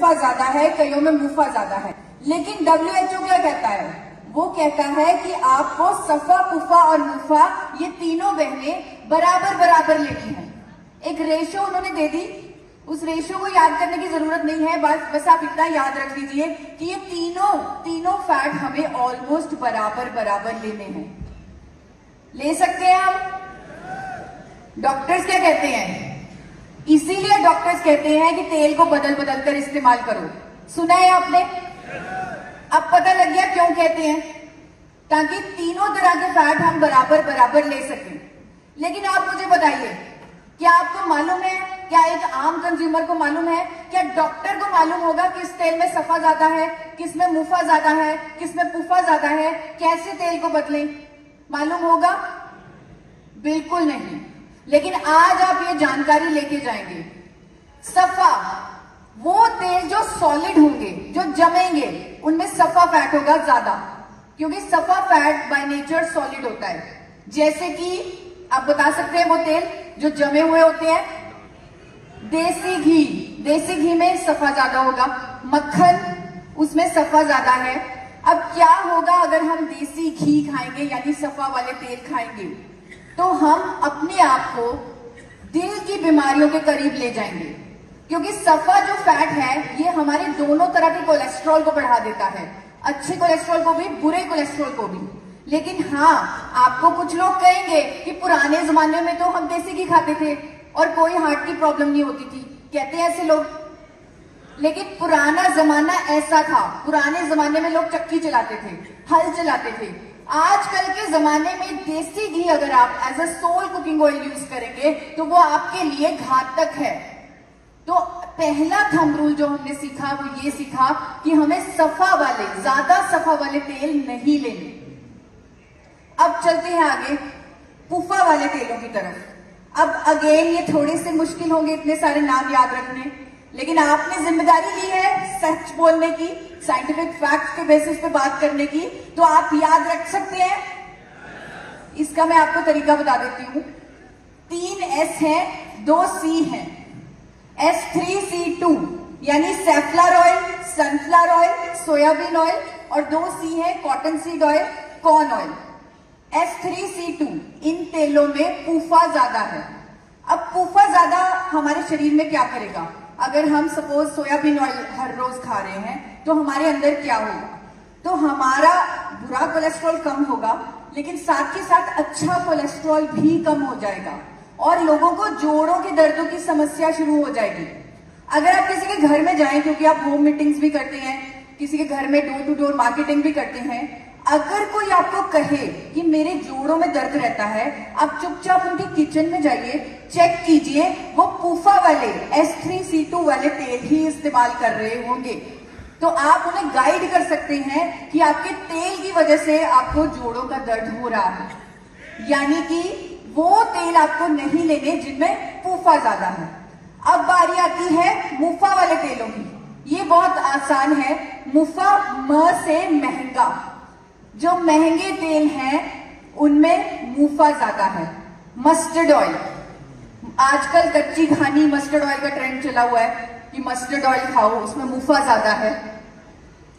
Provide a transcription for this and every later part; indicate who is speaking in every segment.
Speaker 1: मुफा ज्यादा है, कईयों में मुफा ज्यादा है। लेकिन WHO क्या कहता है? वो कहता है कि आपको सफा, पुफा और मुफा ये तीनों बहनें बराबर बराबर लेनी है। एक रेशो उन्होंने दे दी, उस रेशो को याद करने की जरूरत नहीं है, बस आप इतना याद रख लीजिए कि ये तीनों फैट हमें ऑलमोस्ट बराबर बराबर लेने हैं। ले सकते हैं हम? डॉक्टर्स क्या कहते हैं? इसीलिए डॉक्टर्स कहते हैं कि तेल को बदल बदल कर इस्तेमाल करो। सुना है आपने? अब पता लग गया क्यों कहते हैं, ताकि तीनों तरह के फैट हम बराबर बराबर ले सकें। लेकिन आप मुझे बताइए, क्या आपको मालूम है, क्या एक आम कंज्यूमर को मालूम है, क्या डॉक्टर को मालूम होगा किस तेल में सफा ज्यादा है, किस में मुफा ज्यादा है, किस में पुफा ज्यादा है? कैसे तेल को बदलें? मालूम होगा? बिल्कुल नहीं। लेकिन आज आप ये जानकारी लेके जाएंगे। सफा वो तेल जो सॉलिड होंगे, जो जमेंगे, उनमें सफा फैट होगा ज्यादा, क्योंकि सफा फैट बाय नेचर सॉलिड होता है। जैसे कि आप बता सकते हैं वो तेल जो जमे हुए होते हैं, देसी घी में सफा ज्यादा होगा, मक्खन उसमें सफा ज्यादा है। अब क्या होगा अगर हम देसी घी खाएंगे यानी सफा वाले तेल खाएंगे, तो हम अपने आप को दिल की बीमारियों के करीब ले जाएंगे, क्योंकि सफा जो फैट है ये हमारे दोनों तरह के कोलेस्ट्रॉल को बढ़ा देता है, अच्छे कोलेस्ट्रॉल को भी, बुरे कोलेस्ट्रॉल को भी। लेकिन हाँ, आपको कुछ लोग कहेंगे कि पुराने जमाने में तो हम देसी घी खाते थे और कोई हार्ट की प्रॉब्लम नहीं होती थी, कहते हैं ऐसे लोग। लेकिन पुराना जमाना ऐसा था, पुराने जमाने में लोग चक्की चलाते थे, हल चलाते थे। आजकल के जमाने में देसी घी अगर आप as a sole cooking oil use करेंगे तो वो आपके लिए घातक है। तो पहला थंब रूल जो हमने सीखा वो ये सीखा कि हमें सफा वाले, ज्यादा सफा वाले तेल नहीं लेने। अब चलते हैं आगे पुफा वाले तेलों की तरफ। अब अगेन ये थोड़े से मुश्किल होंगे इतने सारे नाम याद रखने, लेकिन आपने जिम्मेदारी ली है सच बोलने की, साइंटिफिक फैक्ट के बेसिस पे बात करने की, तो आप याद रख सकते हैं। इसका मैं आपको तरीका बता देती हूं। 3 S हैं, 2 C हैं। S3C2 यानी सेफ्लॉर oil, sunflower oil, soybean oil, और 2 C है cotton seed oil, corn oil. S3C2 इन तेलों में पुफा ज्यादा है। अब पुफा ज्यादा हमारे शरीर में क्या करेगा? अगर हम सपोज सोयाबीन ऑयल हर रोज खा रहे हैं तो हमारे अंदर क्या होगा? तो हमारा बुरा कोलेस्ट्रॉल कम होगा, लेकिन साथ के साथ अच्छा कोलेस्ट्रॉल भी कम हो जाएगा और लोगों को जोड़ों के दर्दों की समस्या शुरू हो जाएगी। अगर आप किसी के घर में जाएं, क्योंकि आप होम मीटिंग्स भी करते हैं, किसी के घर में डोर टू डोर मार्केटिंग भी करते हैं, अगर कोई आपको कहे कि मेरे जोड़ों में दर्द रहता है, आप चुपचाप उनके किचन में जाइए, चेक कीजिए वो पुफा वाले S3C2 वाले तेल ही इस्तेमाल कर रहे होंगे। तो आप उन्हें गाइड कर सकते हैं कि आपके तेल की वजह से आपको जोड़ों का दर्द हो रहा है, यानी कि वो तेल आपको नहीं लेने जिनमें पुफा ज्यादा है। अब बारी आती है मुफा वाले तेलों की। ये बहुत आसान है। मुफा म से महंगा, जो महंगे तेल हैं उनमें मुफा ज्यादा है। मस्टर्ड ऑयल, आजकल कच्ची घानी मस्टर्ड ऑयल का ट्रेंड चला हुआ है कि मस्टर्ड ऑयल खाओ, उसमें मुफा ज्यादा है।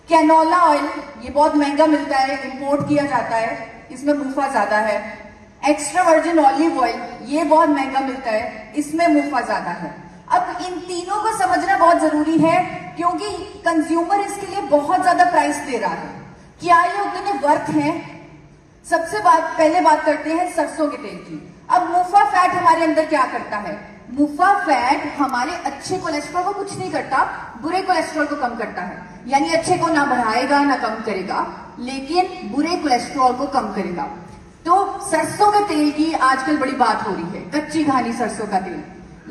Speaker 1: कैनोला ऑयल, ये बहुत महंगा मिलता है, इंपोर्ट किया जाता है, इसमें मुफा ज्यादा है। एक्स्ट्रा वर्जिन ऑलिव ऑयल, ये बहुत महंगा मिलता है, इसमें मुफा ज्यादा है। अब इन तीनों को समझना बहुत जरूरी है, क्योंकि कंज्यूमर इसके लिए बहुत ज्यादा प्राइस दे रहा है। क्या ये उतने वर्थ हैं? सबसे पहले बात करते हैं सरसों के तेल की। अब मुफा फैट हमारे अंदर क्या करता है? मुफा फैट हमारे अच्छे कोलेस्ट्रॉल को कुछ नहीं करता, बुरे कोलेस्ट्रॉल को कम करता है। यानी अच्छे को ना बढ़ाएगा ना कम करेगा, लेकिन बुरे कोलेस्ट्रॉल को कम करेगा। तो सरसों के तेल की आजकल बड़ी बात हो रही है, कच्ची घानी सरसों का तेल।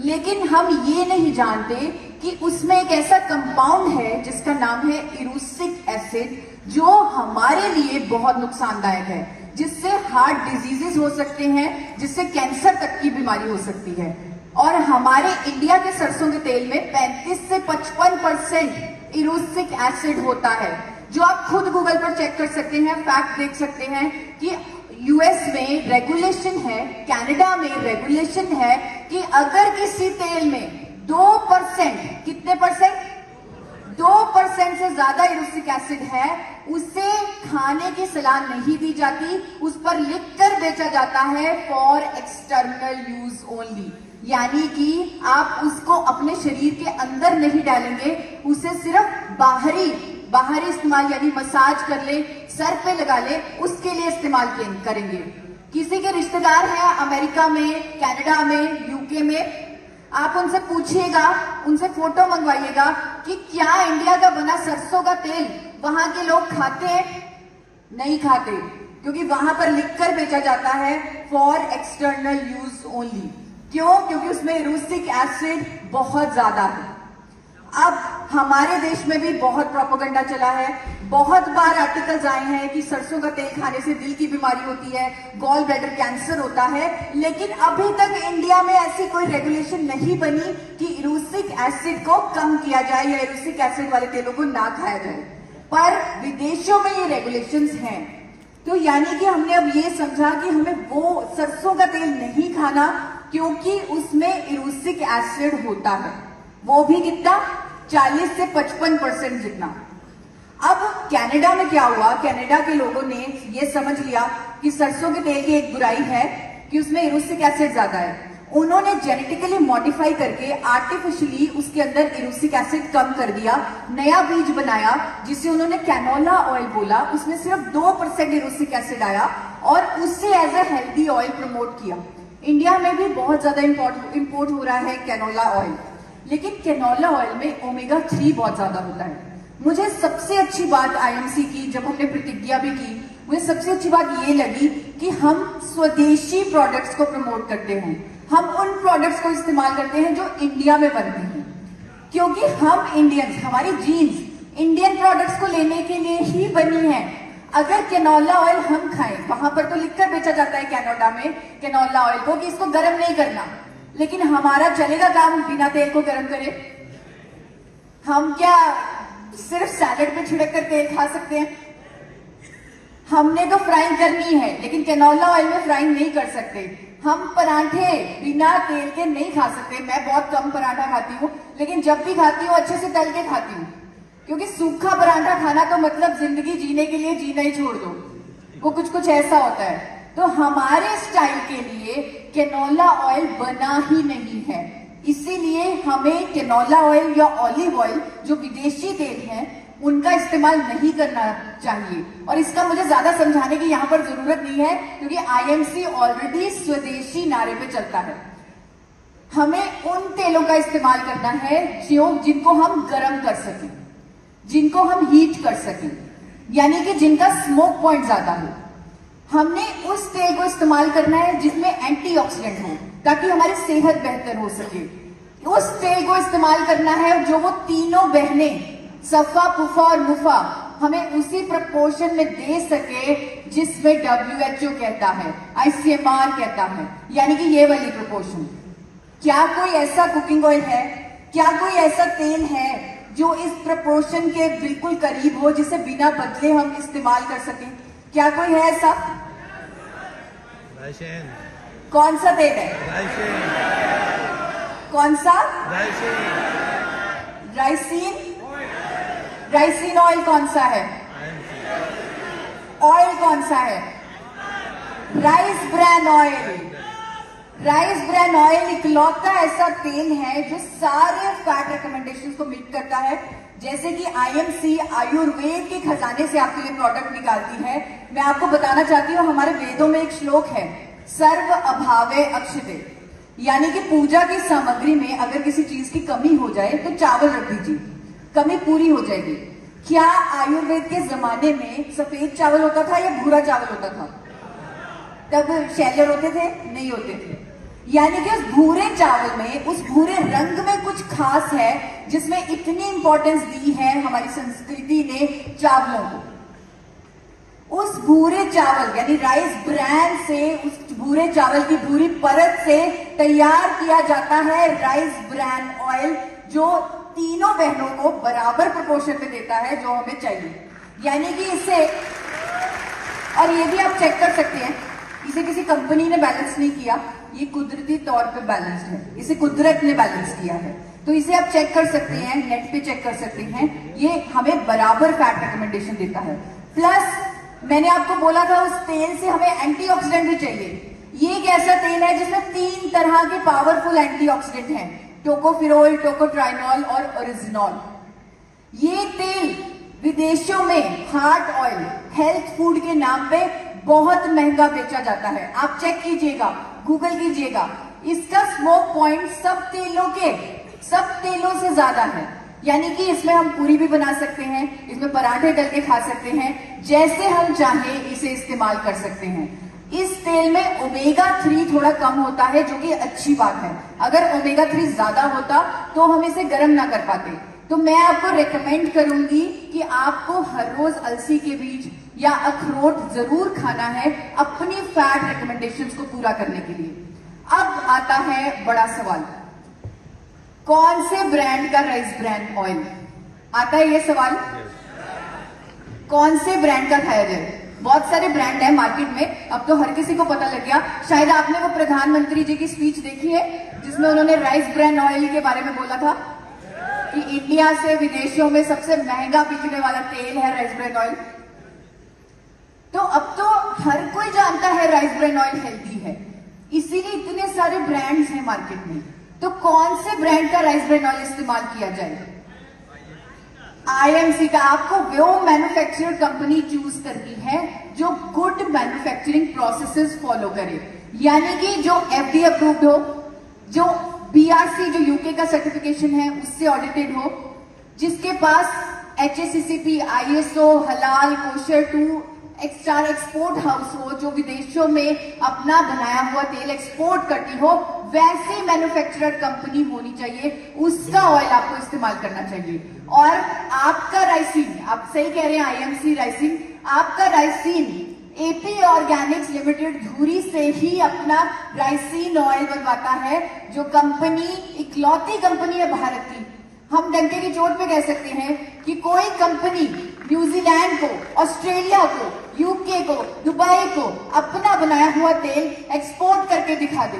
Speaker 1: लेकिन हम ये नहीं जानते कि उसमें एक ऐसा कंपाउंड है जिसका नाम है इरूसिक एसिड, जो हमारे लिए बहुत नुकसानदायक है, जिससे हार्ट डिजीजेस हो सकते हैं, जिससे कैंसर तक की बीमारी हो सकती है। और हमारे इंडिया के सरसों के तेल में 35 से 55% इरूसिक एसिड होता है, जो आप खुद गूगल पर चेक कर सकते हैं, फैक्ट देख सकते हैं कि यूएस में रेगुलेशन है, कनाडा में रेगुलेशन है कि अगर किसी तेल में 2%, कितने परसेंट? ज्यादा इरूसिक एसिड है उसे खाने की सलाह नहीं दी जाती, उस पर लिखकर बेचा जाता है फॉर एक्सटर्नल यूज ओनली, यानी कि आप उसको अपने शरीर के अंदर नहीं डालेंगे, उसे सिर्फ बाहरी इस्तेमाल यानी मसाज कर ले, सर पे लगा ले, उसके लिए इस्तेमाल करेंगे। किसी के रिश्तेदार हैं अमेरिका में, कनाडा में, यूके में, आप उनसे पूछिएगा, उनसे फोटो मंगवाइएगा कि क्या इंडिया का बना सरसों का तेल वहां के लोग खाते हैं? नहीं खाते, क्योंकि वहां पर लिखकर बेचा जाता है फॉर एक्सटर्नल यूज ओनली। क्यों? क्योंकि उसमें इरूसिक एसिड बहुत ज्यादा है। अब हमारे देश में भी बहुत प्रोपेगेंडा चला है, बहुत बार आर्टिकल्स आए हैं कि सरसों का तेल खाने से दिल की बीमारी होती है, गॉल ब्लैडर कैंसर होता है, लेकिन अभी तक इंडिया में ऐसी कोई रेगुलेशन नहीं बनी कि इरूसिक एसिड को कम किया जाए या इरूसिक एसिड वाले तेलों को ना खाया जाए। पर विदेशों में ये रेगुलेशंस हैं, तो यानी कि हमने अब ये समझा कि हमें वो सरसों का तेल नहीं खाना क्योंकि उसमें इरूसिक एसिड होता है, वो भी कितना, 40 से 55% जितना। अब कनाडा में क्या हुआ, कनाडा के लोगों ने ये समझ लिया कि सरसों के तेल की एक बुराई है कि उसमें इरूसिक एसिड ज्यादा है। उन्होंने जेनेटिकली मॉडिफाई करके आर्टिफिशियली उसके अंदर इरूसिक एसिड कम कर दिया, नया बीज बनाया जिसे उन्होंने कैनोला ऑयल बोला, उसमें सिर्फ 2% इरूसिक एसिड आया और उससे as a healthy oil promote किया। इंडिया में भी बहुत ज्यादा इंपोर्ट हो रहा है कैनोला ऑयल, लेकिन कैनोला ऑयल में ओमेगा 3 बहुत ज्यादा होता है। मुझे सबसे अच्छी बात आईएमसी की, जब हमने प्रतिज्ञा भी की, मुझे सबसे अच्छी बात ये लगी कि हम स्वदेशी प्रोडक्ट्स को प्रमोट करते हैं, हम उन प्रोडक्ट्स को इस्तेमाल करते हैं जो इंडिया में बनते हैं, क्योंकि हम इंडियंस, हमारी जीन्स इंडियन प्रोडक्ट्स को लेने के लिए ही बनी है। अगर कैनोला ऑयल हम खाएं, वहां पर तो लिखकर बेचा जाता है कनाडा में कैनोला ऑयल को कि इसको गर्म नहीं करना, लेकिन हमारा चलेगा काम बिना तेल को गर्म करे? हम क्या सिर्फ सैलेड पे छिड़क कर तेल खा सकते हैं? हमने तो फ्राइंग करनी है, लेकिन कैनोला ऑयल में फ्राइंग नहीं कर सकते। हम पराठे बिना तेल के नहीं खा सकते। मैं बहुत कम पराठा खाती हूँ, लेकिन जब भी खाती हूँ अच्छे से तल के खाती हूँ, क्योंकि सूखा पराठा खाना तो मतलब जिंदगी जीने के लिए जीना ही छोड़ दो, वो कुछ ऐसा होता है। तो हमारे स्टाइल के लिए कैनोला ऑयल बना ही नहीं है, इसीलिए हमें कैनोला ऑयल या ऑलिव ऑयल जो विदेशी तेल हैं उनका इस्तेमाल नहीं करना चाहिए। और इसका मुझे ज्यादा समझाने की यहाँ पर जरूरत नहीं है, क्योंकि आईएमसी ऑलरेडी स्वदेशी नारे पे चलता है। हमें उन तेलों का इस्तेमाल करना है जिनको हम गर्म कर सकें, जिनको हम हीट कर सकें, यानी कि जिनका स्मोक पॉइंट ज्यादा हो। हमने उस तेल को इस्तेमाल करना है जिसमें एंटीऑक्सीडेंट हो, ताकि हमारी सेहत बेहतर हो सके। उस तेल को इस्तेमाल करना है जो वो तीनों बहनें सफा, पुफा और मुफा हमें उसी प्रपोर्शन में दे सके जिसमें WHO कहता है, ICMR कहता है, यानी कि ये वाली प्रपोर्शन। क्या कोई ऐसा कुकिंग ऑयल है, क्या कोई ऐसा तेल है जो इस प्रपोर्शन के बिल्कुल करीब हो, जिसे बिना बदले हम इस्तेमाल कर सकें? क्या कोई है ऐसा? कौन सा तेल है? कौन सा? राइसिन ऑयल कौन सा है? ऑयल कौन सा है? Rice bran oil. Rice bran oil इकलौता ऐसा तेल है जो सारे फैट रिकमेंडेशंस को मीट करता है। जैसे कि आईएमसी आयुर्वेद के खजाने से आपके लिए प्रोडक्ट निकालती है। मैं आपको बताना चाहती हूँ, हमारे वेदों में एक श्लोक है, सर्व अभावे अक्षते, यानी कि पूजा की सामग्री में अगर किसी चीज की कमी हो जाए तो चावल रख दीजिए, कमी पूरी हो जाएगी। क्या आयुर्वेद के जमाने में सफेद चावल होता था या भूरा चावल होता था? तब शैलर होते थे? नहीं होते थे। यानी कि उस भूरे चावल में, उस भूरे रंग में कुछ खास है, जिसमें इतनी इंपॉर्टेंस दी है हमारी संस्कृति ने चावलों को। उस भूरे चावल यानी राइस ब्रान से, उस भूरे चावल की भूरी परत से तैयार किया जाता है राइस ब्रान ऑयल, जो तीनों बहनों को बराबर प्रोपोर्शन में देता है जो हमें चाहिए। यानी कि इसे, और ये भी आप चेक कर सकते हैं, इसे किसी कंपनी ने बैलेंस नहीं किया, ये कुदरती तौर पे बैलेंस है, इसे कुदरत ने बैलेंस किया है। तो इसे आप चेक कर सकते हैं, नेट पे चेक कर सकते हैं, ये हमें बराबर फैट रिकमेंडेशन देता है। प्लस मैंने आपको बोला था उस तेल से हमें एंटीऑक्सीडेंट भी चाहिए। ये एक ऐसा तेल है जिसमें 3 तरह के पावरफुल एंटीऑक्सीडेंट हैं, टोकोफिरोल, टोकोट्राइनॉल और ओरिजिनॉल। ये तेल विदेशों में हार्ट ऑयल, हेल्थ फूड के नाम पे बहुत महंगा बेचा जाता है। आप चेक कीजिएगा, गूगल कीजिएगा, इसका स्मोक पॉइंट सब तेलों से ज्यादा है। यानी कि इसमें हम पूरी भी बना सकते हैं, इसमें पराठे तल के खा सकते हैं, जैसे हम चाहें इसे इस्तेमाल कर सकते हैं। इस तेल में ओमेगा 3 थोड़ा कम होता है, जो कि अच्छी बात है। अगर ओमेगा 3 ज्यादा होता तो हम इसे गर्म ना कर पाते। तो मैं आपको रेकमेंड करूंगी कि आपको हर रोज अलसी के बीज या अखरोट जरूर खाना है अपनी फैट रिकमेंडेशंस को पूरा करने के लिए। अब आता है बड़ा सवाल, कौन से ब्रांड का राइस ब्रांड ऑयल आता है? ये सवाल कौन से ब्रांड का खाया जाए? बहुत सारे ब्रांड है मार्केट में, अब तो हर किसी को पता लग गया। शायद आपने वो प्रधानमंत्री जी की स्पीच देखी है जिसमें उन्होंने राइस ब्रांड ऑयल के बारे में बोला था कि इंडिया से विदेशों में सबसे महंगा बिकने वाला तेल है राइस ब्रांड ऑयल। तो अब तो हर कोई जानता है राइस ब्रांड ऑयल हेल्दी है, इसीलिए इतने सारे ब्रांड्स हैं मार्केट में। तो कौन से ब्रांड का राइस ब्रांड ऑयल इस्तेमाल किया जाए? आईएमसी का। आपको वो मैन्युफैक्चरर कंपनी चूज करनी है जो गुड मैन्युफैक्चरिंग प्रोसेसेस फॉलो करे, यानी कि जो एफडीए अप्रूव्ड हो, जो बीआरसी जो यूके का सर्टिफिकेशन है उससे ऑडिटेड हो, जिसके पास एचएसीसीपी, आईएसओ, हलाल, कोशर 2 स्टार एक्सपोर्ट हाउस हो, जो विदेशों में अपना बनाया हुआ तेल एक्सपोर्ट करती हो, वैसी मैन्युफैक्चरर कंपनी होनी चाहिए। उसका ऑयल आपको इस्तेमाल करना चाहिए। और आपका राइसिन, आप सही कह रहे हैं, आईएमसी राइसिन, आपका राइसिन एपी ऑर्गेनिक्स लिमिटेड धुरी से ही अपना राइसिन ऑयल बनवाता है, जो कंपनी इकलौती कंपनी है भारत की। हम डंके की चोट पे कह सकते हैं कि कोई कंपनी न्यूजीलैंड को, ऑस्ट्रेलिया को, यूके को, दुबई को अपना बनाया हुआ तेल एक्सपोर्ट करके दिखा दे।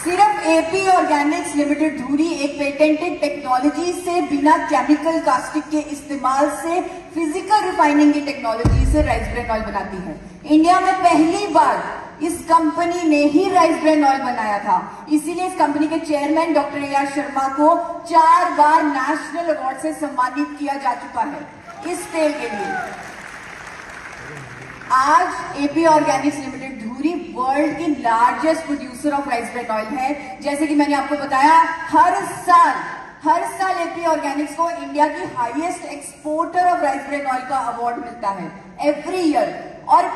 Speaker 1: सिर्फ एपी ऑर्गेनिक्स लिमिटेड धुरी एक पेटेंटेड टेक्नोलॉजी से, बिना केमिकल कास्टिक के इस्तेमाल से, फिजिकल रिफाइनिंग की टेक्नोलॉजी से राइस ब्रांड ऑयल बनाती है। इंडिया में पहली बार इस कंपनी ने ही राइस ब्रांड ऑयल बनाया था। इसीलिए इस कंपनी के chairman doctor A R Sharma को 4 बार नेशनल अवार्ड से सम्मानित किया जा चुका है इस तेल के लिए। आज एपी ऑर्गेनिक्स लिमिटेड धुरी वर्ल्ड की largest producer of rice bran oil है। जैसे कि मैंने आपको बताया, हर साल एपी ऑर्गेनिक्स को इंडिया की highest exporter of rice bran oil का अवार्ड मिलता है एवरी ईयर। और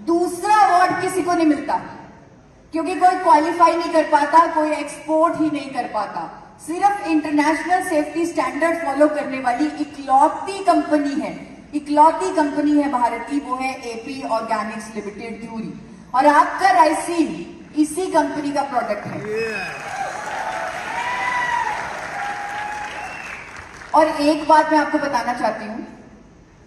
Speaker 1: दूसरा अवार्ड किसी को नहीं मिलता, क्योंकि कोई क्वालिफाई नहीं कर पाता, कोई एक्सपोर्ट ही नहीं कर पाता। सिर्फ इंटरनेशनल सेफ्टी स्टैंडर्ड फॉलो करने वाली इकलौती कंपनी है भारत की, वो है एपी ऑर्गेनिक्स लिमिटेड धुरी। और आपका राइसिन इसी कंपनी का प्रोडक्ट है। और एक बात मैं आपको बताना चाहती हूं,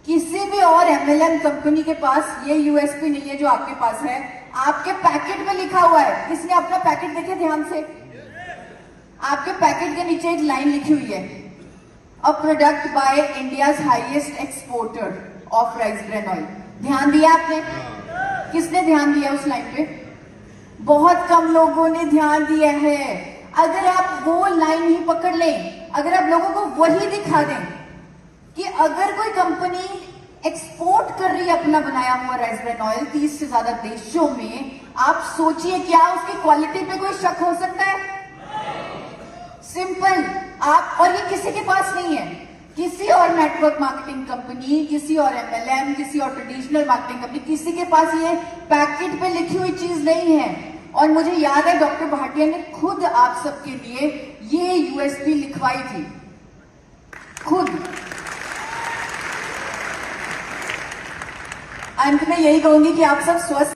Speaker 1: किसी भी और एमएलएम कंपनी के पास ये यूएसपी नहीं है जो आपके पास है। आपके पैकेट में लिखा हुआ है, किसने अपना पैकेट देखे ध्यान से? आपके पैकेट के नीचे एक लाइन लिखी हुई है, a product by India's highest exporter of rice bran oil. ध्यान दिया आपने? किसने ध्यान दिया उस लाइन पे? बहुत कम लोगों ने ध्यान दिया है। अगर आप वो लाइन ही पकड़ लें, अगर आप लोगों को वही दिखा दें कि अगर कोई कंपनी एक्सपोर्ट कर रही है अपना बनाया हुआ राइस ब्रांड ऑयल 30 से ज्यादा देशों में, आप सोचिए क्या उसकी क्वालिटी पे कोई शक हो सकता है? सिंपल। आप, और ये किसी के पास नहीं है, किसी और नेटवर्क मार्केटिंग कंपनी, किसी और एमएलएम, किसी और ट्रेडिशनल मार्केटिंग कंपनी, किसी के पास ये पैकेट पे लिखी हुई चीज नहीं है। और मुझे याद है डॉक्टर भाटिया ने खुद आप सबके लिए ये यूएसपी लिखवाई थी, खुद। अंत में यही कहूंगी कि आप सब स्वस्थ